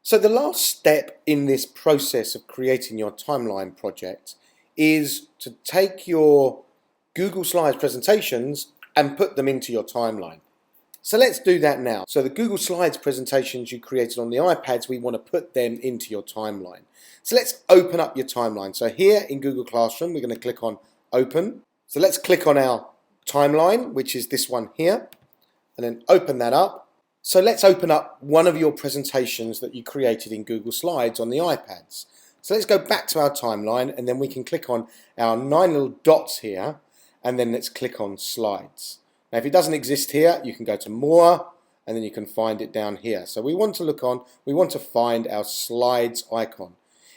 So the last step in this process of creating your timeline project is to take your Google Slides presentations and put them into your timeline. So let's do that now. So the Google Slides presentations you created on the iPads, we want to put them into your timeline. So let's open up your timeline. So here in Google Classroom, we're going to click on Open. So let's click on our timeline, which is this one here, and then open that up. So let's open up one of your presentations that you created in Google Slides on the iPads. So let's go back to our timeline, and then we can click on our 9 little dots here, and then let's click on Slides. Now if it doesn't exist here, you can go to More, and then you can find it down here. So we want to find our Slides icon.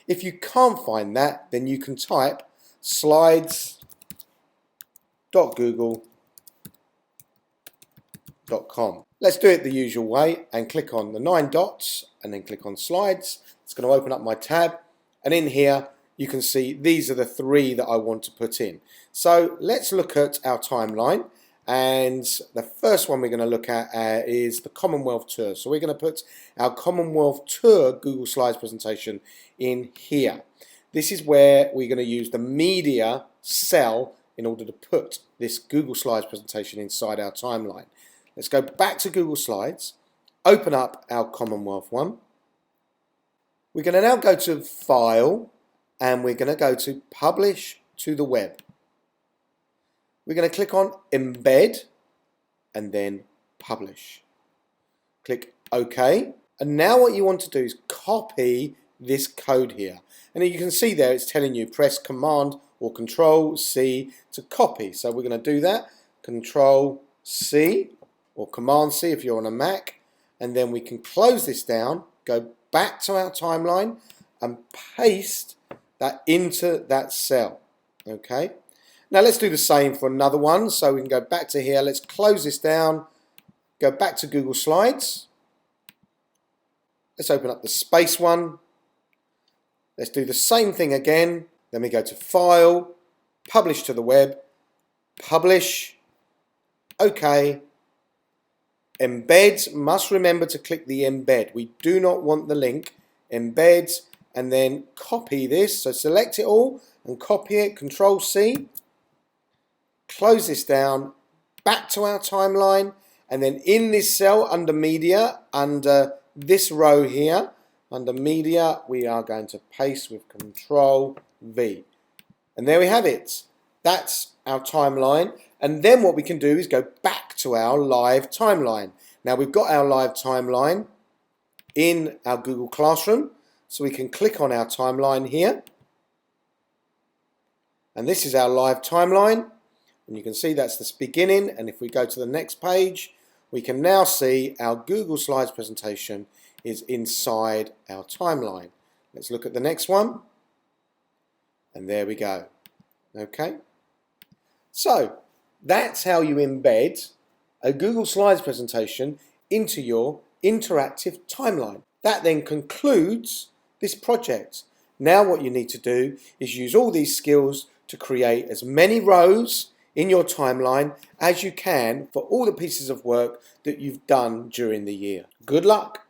If you can't find that, then you can type slides.google.com. Let's do it the usual way and click on the 9 dots and then click on Slides. It's going to open up my tab, and in here you can see these are the 3 that I want to put in. So let's look at our timeline, and the first one we're going to look at is the Commonwealth Tour. So we're going to put our Commonwealth Tour Google Slides presentation in here. This is where we're going to use the media cell in order to put this Google Slides presentation inside our timeline. Let's go back to Google Slides, open up our Commonwealth one. We're going to now go to File, and we're going to go to Publish to the Web. We're going to click on Embed and then Publish. Click OK. And now what you want to do is copy this code here. And you can see there it's telling you press Command or Control C to copy. So we're going to do that. Control C or Command C if you're on a Mac. And then we can close this down, go back to our timeline and paste that into that cell. Okay. Now let's do the same for another one. So we can go back to here. Let's close this down. Go back to Google Slides. Let's open up the space one. Let's do the same thing again. Then we go to File, Publish to the Web, Publish, OK. Embed, must remember to click the embed. We do not want the link. Embed, and then copy this. So select it all and copy it. Control C. Close this down. Back to our timeline. And then in this cell under Media, under this row here, under Media, we are going to paste with Control V. And there we have it. That's our timeline. And then what we can do is go back to our live timeline. Now we've got our live timeline in our Google Classroom. So we can click on our timeline here. And this is our live timeline. And you can see that's the beginning. And if we go to the next page, we can now see our Google Slides presentation is inside our timeline. Let's look at the next one. And there we go. Okay. So that's how you embed a Google Slides presentation into your interactive timeline. That then concludes this project. Now what you need to do is use all these skills to create as many rows in your timeline as you can for all the pieces of work that you've done during the year. Good luck.